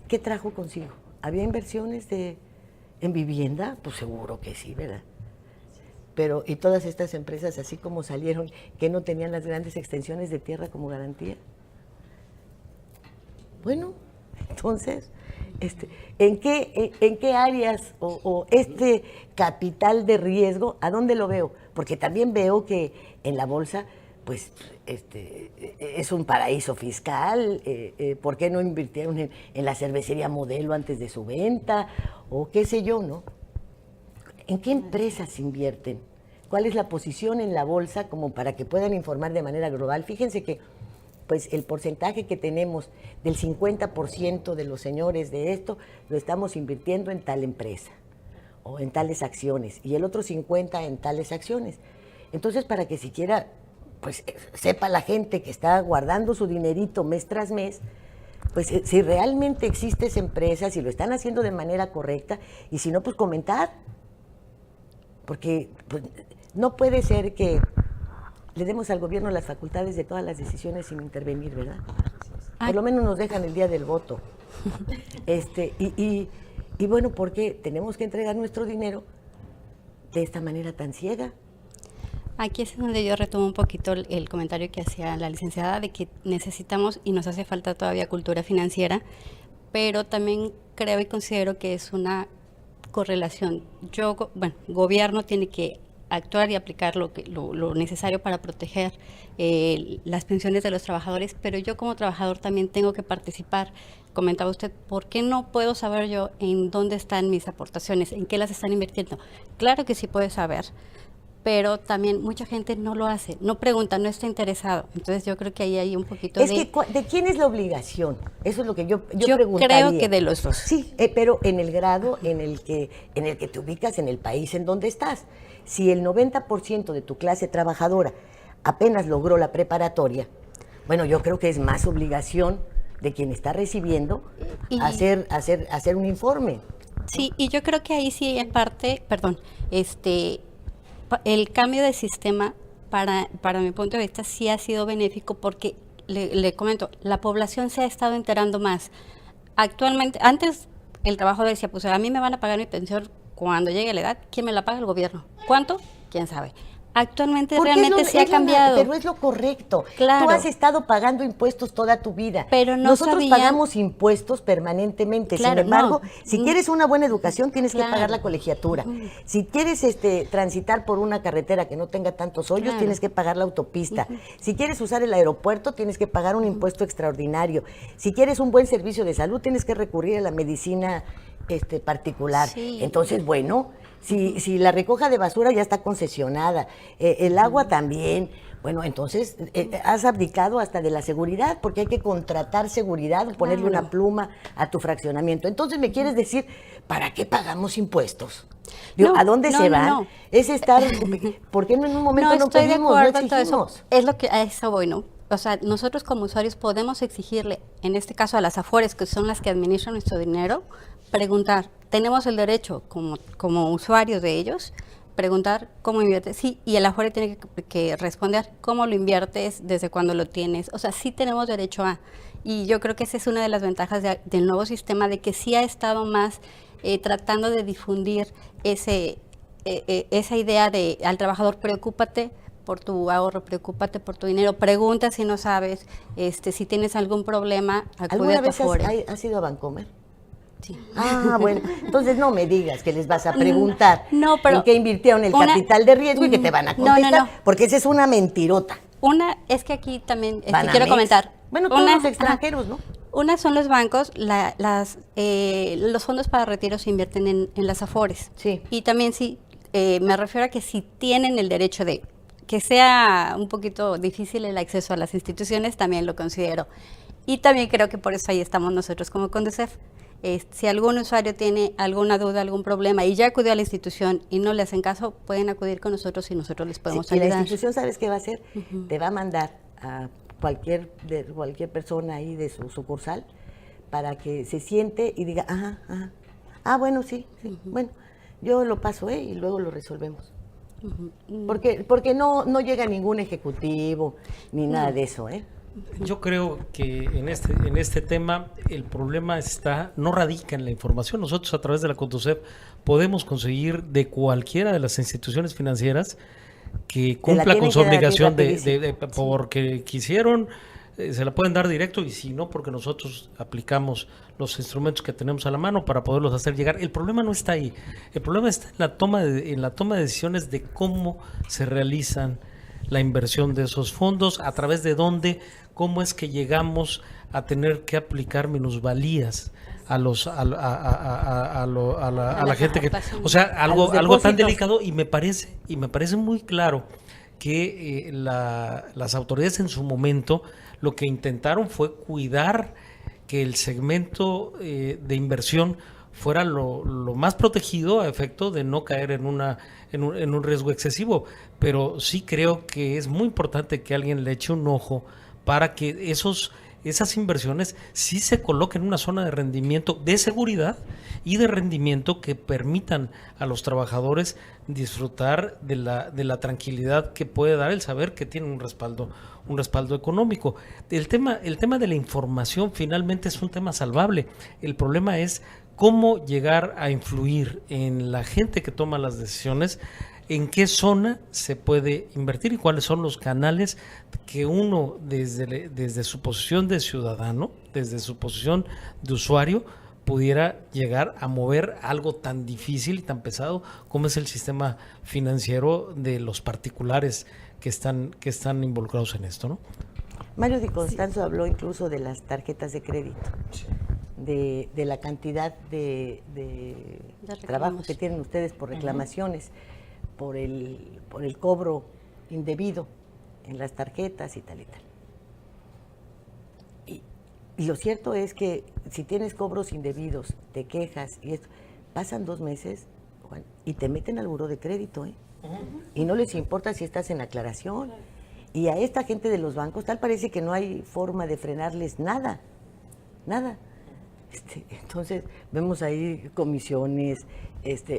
¿qué trajo consigo? ¿Había inversiones en vivienda? Pues seguro que sí, ¿verdad? Pero, ¿y todas estas empresas así como salieron, que no tenían las grandes extensiones de tierra como garantía? Bueno, entonces, ¿en qué áreas o este capital de riesgo, a dónde lo veo? Porque también veo que en la bolsa pues es un paraíso fiscal, ¿por qué no invirtieron en la cervecería Modelo antes de su venta? O qué sé yo, ¿no? ¿En qué empresas invierten? ¿Cuál es la posición en la bolsa como para que puedan informar de manera global? Fíjense que pues el porcentaje que tenemos del 50% de los señores de esto lo estamos invirtiendo en tal empresa o en tales acciones y el otro 50% en tales acciones. Entonces, para que siquiera pues sepa la gente que está guardando su dinerito mes tras mes, pues si realmente existe esa empresa, si lo están haciendo de manera correcta y si no, pues comentar. Porque pues, no puede ser que le demos al gobierno las facultades de todas las decisiones sin intervenir, ¿verdad? Por lo menos nos dejan el día del voto. Y bueno, ¿por qué tenemos que entregar nuestro dinero de esta manera tan ciega? Aquí es donde yo retomo un poquito el comentario que hacía la licenciada de que necesitamos y nos hace falta todavía cultura financiera, pero también creo y considero que es una correlación. Gobierno tiene que actuar y aplicar lo necesario para proteger las pensiones de los trabajadores, pero yo como trabajador también tengo que participar. Comentaba usted, ¿por qué no puedo saber yo en dónde están mis aportaciones, en qué las están invirtiendo? Claro que sí puede saber, pero también mucha gente no lo hace, no pregunta, no está interesado. Entonces yo creo que ahí hay un poquito ¿de quién es la obligación? Eso es lo que yo preguntaría. Creo que de los dos. Sí, pero en el grado en el que te ubicas, en el país en donde estás. Si el 90% de tu clase trabajadora apenas logró la preparatoria, bueno, yo creo que es más obligación de quien está recibiendo hacer un informe. Sí, y yo creo que ahí sí en parte, el cambio de sistema para mi punto de vista sí ha sido benéfico porque le comento, la población se ha estado enterando más. Actualmente, antes el trabajador decía, pues a mí me van a pagar mi pensión cuando llegue la edad. ¿Quién me la paga? El gobierno. ¿Cuánto? ¿Quién sabe? Actualmente realmente sí ha cambiado. Pero es lo correcto. Claro. Tú has estado pagando impuestos toda tu vida. Pero nosotros pagamos impuestos permanentemente. Claro, sin embargo, si quieres una buena educación, tienes que pagar la colegiatura. Si quieres transitar por una carretera que no tenga tantos hoyos, tienes que pagar la autopista. Si quieres usar el aeropuerto, tienes que pagar un impuesto extraordinario. Si quieres un buen servicio de salud, tienes que recurrir a la medicina particular. Sí. Entonces, bueno, si la recoja de basura ya está concesionada, el agua también, bueno, entonces has abdicado hasta de la seguridad, porque hay que contratar seguridad, ponerle una pluma a tu fraccionamiento. Entonces, ¿me quieres decir, para qué pagamos impuestos? Digo, ¿a dónde se van? No. Es estar, ¿por qué en un momento no pedimos, no exigimos? Es lo que a eso voy, ¿no? O sea, nosotros como usuarios podemos exigirle, en este caso a las AFORES, que son las que administran nuestro dinero, preguntar, tenemos el derecho como usuarios de ellos, preguntar cómo inviertes, sí, y el AFORE tiene que responder cómo lo inviertes, desde cuándo lo tienes, o sea, sí tenemos derecho a, y yo creo que esa es una de las ventajas del nuevo sistema, de que sí ha estado más tratando de difundir esa idea de al trabajador, preocúpate por tu ahorro, preocúpate por tu dinero, pregunta si no sabes, si tienes algún problema, acude a tu AFORE. ¿Alguna vez has ido a Bancomer? Sí. Ah, bueno, entonces no me digas que les vas a preguntar pero en qué invirtieron el capital de riesgo y que te van a contestar, porque esa es una mentirota. Es que aquí también quiero comentar. Bueno, todos los extranjeros, ¿no? Una son los bancos, los fondos para retiro se invierten en las AFORES. Sí. Y también sí, me refiero a que si tienen el derecho de que sea un poquito difícil el acceso a las instituciones, también lo considero. Y también creo que por eso ahí estamos nosotros como CONDUCEF. Si algún usuario tiene alguna duda, algún problema y ya acudió a la institución y no le hacen caso, pueden acudir con nosotros y nosotros les podemos ayudar. Y la institución, ¿sabes qué va a hacer? Te va a mandar a cualquier persona ahí de su sucursal para que se siente y diga, bueno, sí, bueno, yo lo paso y luego lo resolvemos. Porque no llega ningún ejecutivo ni nada de eso, Yo creo que en este tema el problema no radica en la información. Nosotros a través de la CONDUCEF podemos conseguir de cualquiera de las instituciones financieras que cumpla con su obligación porque quisieron, se la pueden dar directo, y si no, porque nosotros aplicamos los instrumentos que tenemos a la mano para poderlos hacer llegar. El problema no está ahí, el problema está en la toma de decisiones de cómo se realizan la inversión de esos fondos, a través de dónde, cómo es que llegamos a tener que aplicar minusvalías a la gente que, o sea, algo tan delicado, y me parece muy claro que las autoridades en su momento lo que intentaron fue cuidar que el segmento de inversión fuera lo más protegido a efecto de no caer en un riesgo excesivo. Pero sí creo que es muy importante que alguien le eche un ojo para que esas inversiones sí se coloquen en una zona de rendimiento, de seguridad y de rendimiento, que permitan a los trabajadores disfrutar de la tranquilidad que puede dar el saber que tienen un respaldo económico. El tema de la información finalmente es un tema salvable. El problema es cómo llegar a influir en la gente que toma las decisiones, en qué zona se puede invertir y cuáles son los canales que uno desde su posición de ciudadano, desde su posición de usuario, pudiera llegar a mover algo tan difícil y tan pesado como es el sistema financiero de los particulares que están involucrados en esto, ¿no? Mario Di Constanzo habló incluso de las tarjetas de crédito, de la cantidad de trabajo que tienen ustedes por reclamaciones, por el cobro indebido en las tarjetas y tal y tal. Y lo cierto es que si tienes cobros indebidos, te quejas y esto, pasan 2 meses, Juan, y te meten al buró de crédito, ¿eh? Y no les importa si estás en aclaración. Y a esta gente de los bancos tal parece que no hay forma de frenarles nada. Entonces vemos ahí comisiones,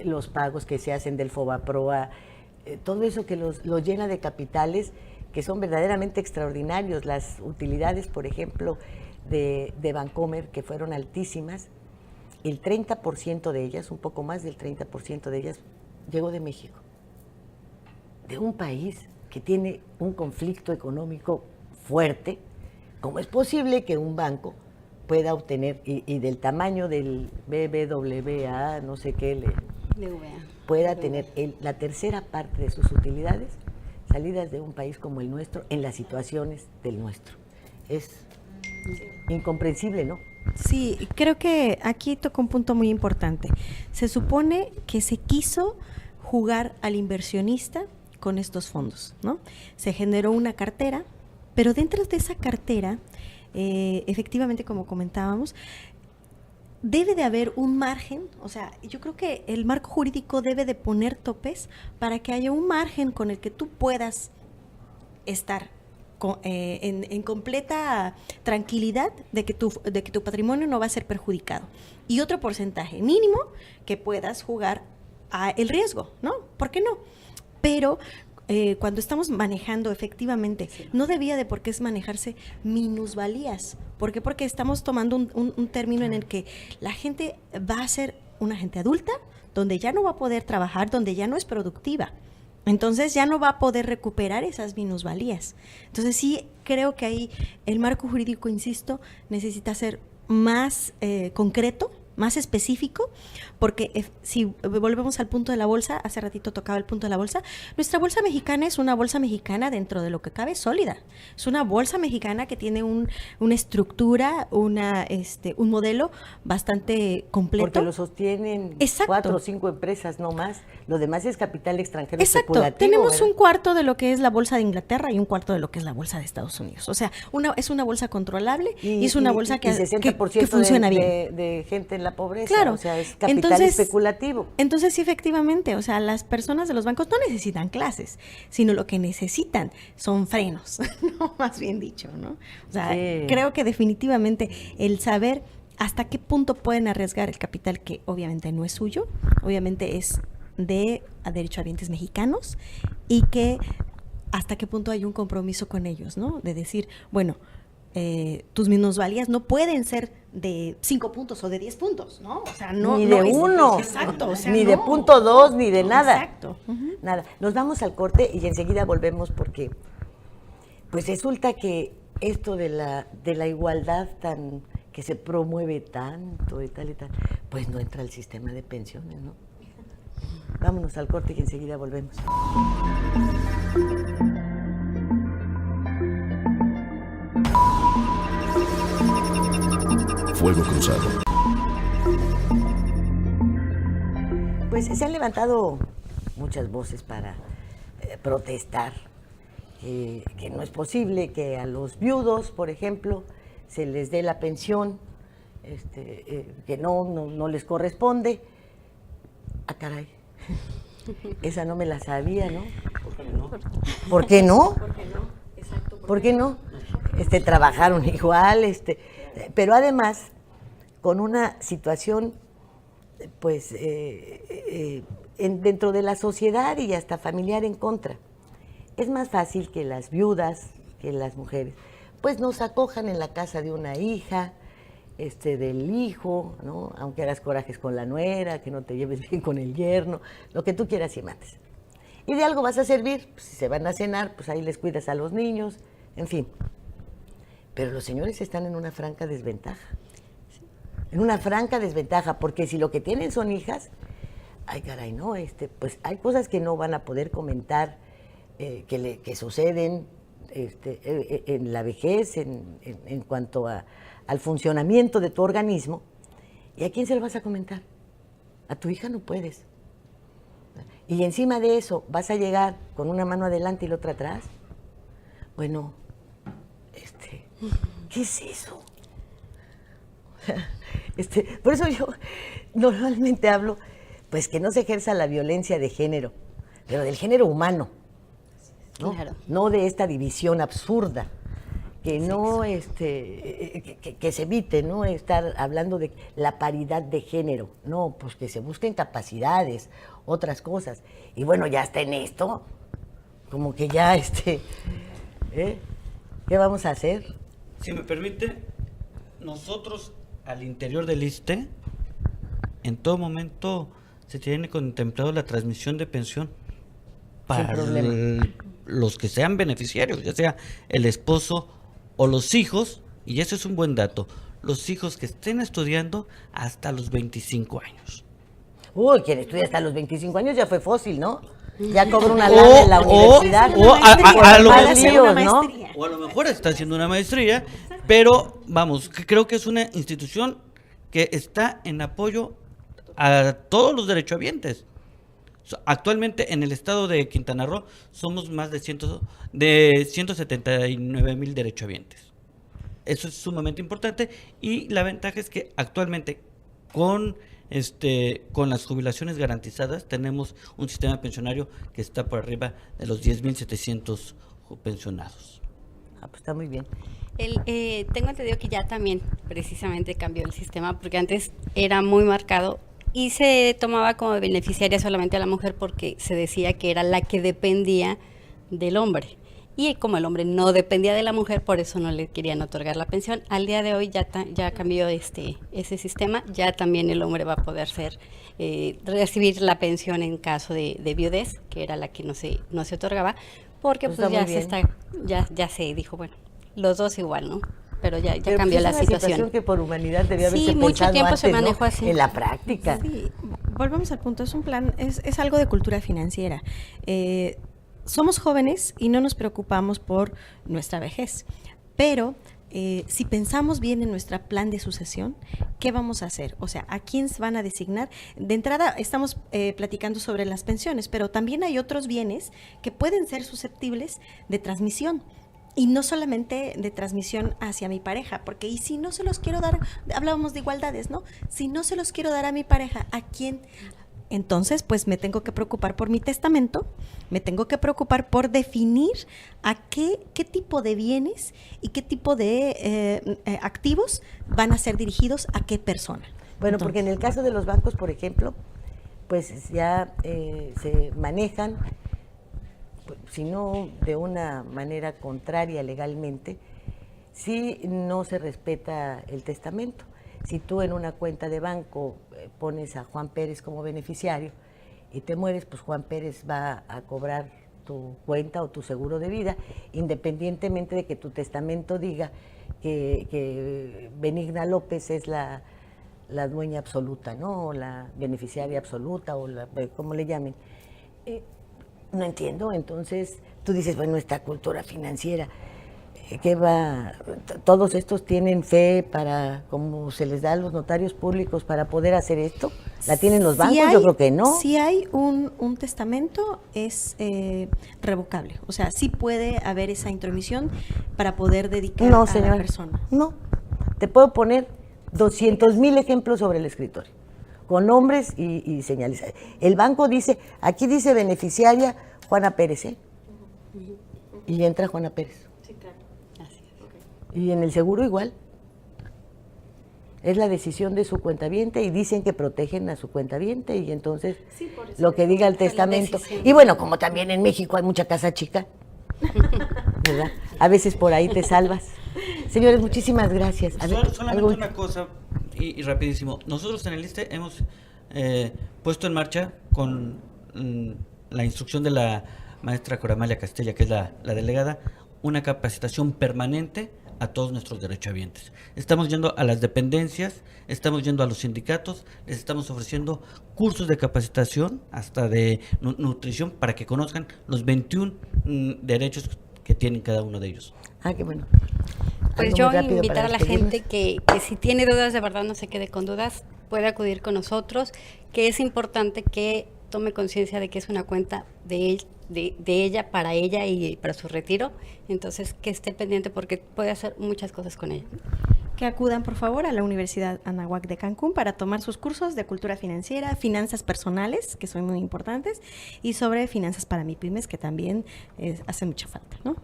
los pagos que se hacen del Fobaproa, todo eso que los llena de capitales que son verdaderamente extraordinarios. Las utilidades, por ejemplo, de Bancomer, que fueron altísimas, el 30% de ellas, un poco más del 30% de ellas, llegó de México, de un país que tiene un conflicto económico fuerte. ¿Cómo es posible que un banco pueda obtener, y del tamaño del BBVA, no sé qué, pueda tener la tercera parte de sus utilidades salidas de un país como el nuestro, en las situaciones del nuestro? Es incomprensible, ¿no? Sí, creo que aquí tocó un punto muy importante. Se supone que se quiso jugar al inversionista con estos fondos, ¿no? Se generó una cartera, pero dentro de esa cartera, efectivamente, como comentábamos, debe de haber un margen. O sea, yo creo que el marco jurídico debe de poner topes para que haya un margen con el que tú puedas estar en completa tranquilidad de que tu patrimonio no va a ser perjudicado, y otro porcentaje mínimo que puedas jugar a el riesgo, ¿no? ¿Por qué no? Pero cuando estamos manejando, efectivamente, no debía de por qué es manejarse minusvalías. ¿Por qué? Porque estamos tomando un término en el que la gente va a ser una gente adulta, donde ya no va a poder trabajar, donde ya no es productiva. Entonces ya no va a poder recuperar esas minusvalías. Entonces sí creo que ahí el marco jurídico, insisto, necesita ser más concreto, más específico, porque si volvemos al punto de la bolsa, hace ratito tocaba el punto de la bolsa, nuestra bolsa mexicana es una bolsa mexicana dentro de lo que cabe sólida. Es una bolsa mexicana que tiene una estructura, un modelo bastante completo. Porque lo sostienen 4 o 5 empresas, no más. Lo demás es capital extranjero. Exacto. Especulativo. Tenemos ¿verdad? un cuarto de lo que es la bolsa de Inglaterra y un cuarto de lo que es la bolsa de Estados Unidos. O sea, es una bolsa controlable y es una bolsa que 60% funciona bien. De gente en la pobreza. Claro. O sea, es capital especulativo. Entonces, sí, efectivamente, o sea, las personas de los bancos no necesitan clases, sino lo que necesitan son frenos, ¿no? Más bien dicho, ¿no? O sea, sí. Creo que definitivamente el saber hasta qué punto pueden arriesgar el capital, que obviamente no es suyo, obviamente es de derechohabientes mexicanos, y que hasta qué punto hay un compromiso con ellos, ¿no? De decir, bueno, tus minusvalías no pueden ser de 5 puntos o de 10 puntos, ¿no? O sea, no. Ni de uno. Exacto. O sea, ni no. de punto 2, ni de nada. Exacto. Nada. Nos vamos al corte y enseguida volvemos, porque pues resulta que esto de la igualdad tan que se promueve tanto y tal, pues no entra al sistema de pensiones, ¿no? Vámonos al corte y enseguida volvemos. fuego cruzado. Pues se han levantado muchas voces para protestar que no es posible que a los viudos, por ejemplo, se les dé la pensión que no les corresponde. Ah, caray. Esa no me la sabía, ¿no? ¿Por qué no? ¿Por qué no? Trabajaron igual, pero además con una situación, pues, dentro de la sociedad y hasta familiar en contra. Es más fácil que las viudas, que las mujeres, pues nos acojan en la casa de una hija, del hijo, ¿no? Aunque hagas corajes con la nuera, que no te lleves bien con el yerno, lo que tú quieras y mandes. Y de algo vas a servir, pues, si se van a cenar, pues ahí les cuidas a los niños, en fin. Pero los señores están en una franca desventaja. En una franca desventaja, porque si lo que tienen son hijas, ay caray, no, pues hay cosas que no van a poder comentar, que suceden en la vejez, en cuanto al funcionamiento de tu organismo. ¿Y a quién se lo vas a comentar? A tu hija no puedes. Y encima de eso, ¿vas a llegar con una mano adelante y la otra atrás? Bueno, ¿qué es eso? Por eso yo normalmente hablo, pues que no se ejerza la violencia de género, pero del género humano, ¿no? Claro. No de esta división absurda, que no, que se evite, ¿no? Estar hablando de la paridad de género, no, pues que se busquen capacidades, otras cosas. Y bueno, ya está en esto, como que ya, ¿qué vamos a hacer? Si me permite, nosotros al interior del ISSSTE, en todo momento se tiene contemplado la transmisión de pensión para los que sean beneficiarios, ya sea el esposo o los hijos, y ese es un buen dato, los hijos que estén estudiando hasta los 25 años. Uy, quien estudia hasta los 25 años ya fue fósil, ¿no? Ya cobra una lana en la universidad. O a lo mejor está haciendo una maestría, pero vamos, creo que es una institución que está en apoyo a todos los derechohabientes. Actualmente en el estado de Quintana Roo somos más de 179,000 derechohabientes. Eso es sumamente importante, y la ventaja es que actualmente con las jubilaciones garantizadas tenemos un sistema pensionario que está por arriba de los 10,700 pensionados. Pues está muy bien. Tengo entendido que ya también precisamente cambió el sistema, porque antes era muy marcado y se tomaba como beneficiaria solamente a la mujer porque se decía que era la que dependía del hombre. Y como el hombre no dependía de la mujer, por eso no le querían otorgar la pensión. Al día de hoy ya cambió ese sistema, ya también el hombre va a poder recibir la pensión en caso de viudez, que era la que no se otorgaba, porque pues ya se dijo, bueno, los dos igual, ¿no? Pero ya cambió la situación. Es una situación que por humanidad debía haberse pensado mucho tiempo antes, se manejó ¿no? así. En la práctica. Sí, volvemos al punto, es un plan, es algo de cultura financiera. Somos jóvenes y no nos preocupamos por nuestra vejez, pero si pensamos bien en nuestro plan de sucesión, ¿qué vamos a hacer? O sea, ¿a quién se van a designar? De entrada estamos platicando sobre las pensiones, pero también hay otros bienes que pueden ser susceptibles de transmisión. Y no solamente de transmisión hacia mi pareja, porque y si no se los quiero dar, hablábamos de igualdades, ¿no? Si no se los quiero dar a mi pareja, ¿a quién? Entonces, pues me tengo que preocupar por mi testamento, me tengo que preocupar por definir a qué tipo de bienes y qué tipo de activos van a ser dirigidos a qué persona. Bueno, entonces, porque en el caso de los bancos, por ejemplo, pues ya se manejan, si no de una manera contraria legalmente, si no se respeta el testamento. Si tú en una cuenta de banco pones a Juan Pérez como beneficiario y te mueres, pues Juan Pérez va a cobrar tu cuenta o tu seguro de vida, independientemente de que tu testamento diga que Benigna López es la dueña absoluta, ¿no? O la beneficiaria absoluta, o como le llamen. No entiendo. Entonces tú dices, bueno, esta cultura financiera, todos estos tienen fe para, como se les da a los notarios públicos para poder hacer esto. ¿La tienen los bancos? Yo creo que no. Si hay un testamento, es revocable. O sea, sí puede haber esa intromisión para poder dedicar No, a señora, la persona. no. Te puedo poner 200,000 ejemplos sobre el escritorio, con nombres y señales. El banco dice, aquí dice beneficiaria Juana Pérez, ¿eh? Y entra Juana Pérez. Sí, claro. Y en el seguro igual. Es la decisión de su cuentaviente y dicen que protegen a su cuentaviente y entonces lo que diga el testamento. Y bueno, como también en México hay mucha casa chica, ¿verdad? A veces por ahí te salvas. Señores, muchísimas gracias. A ver, Solamente una cosa y rapidísimo. Nosotros en el ISSSTE hemos puesto en marcha con la instrucción de la maestra Coramalia Castella, que es la delegada, una capacitación permanente a todos nuestros derechohabientes. Estamos yendo a las dependencias, estamos yendo a los sindicatos, les estamos ofreciendo cursos de capacitación, hasta de nutrición, para que conozcan los 21 derechos que tienen cada uno de ellos. Ah, qué bueno. Pues Algo yo muy rápido invitar para a la despedirnos. gente que si tiene dudas, de verdad no se quede con dudas, puede acudir con nosotros, que es importante que tome conciencia de que es una cuenta de ella, para ella y para su retiro, entonces que esté pendiente porque puede hacer muchas cosas con ella. Que acudan, por favor, a la Universidad Anáhuac de Cancún para tomar sus cursos de cultura financiera, finanzas personales, que son muy importantes, y sobre finanzas para MIPYMES, que también hace mucha falta, ¿no?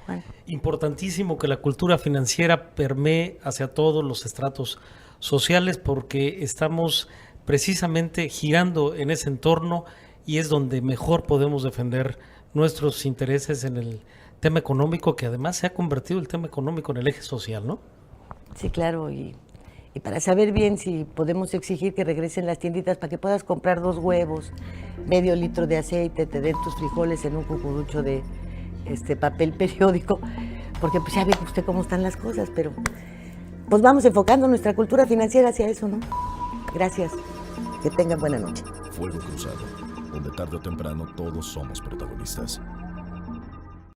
Juan. Importantísimo que la cultura financiera permee hacia todos los estratos sociales, porque estamos precisamente girando en ese entorno y es donde mejor podemos defender nuestros intereses en el tema económico, que además se ha convertido el tema económico en el eje social, ¿no? Sí, claro, y para saber bien si podemos exigir que regresen las tienditas para que puedas comprar 2 huevos, medio litro de aceite, te den tus frijoles en un cucurucho de papel periódico, porque pues ya ve usted cómo están las cosas, pero pues vamos enfocando nuestra cultura financiera hacia eso, ¿no? Gracias, que tengan buena noche. Fuego Cruzado, donde tarde o temprano todos somos protagonistas.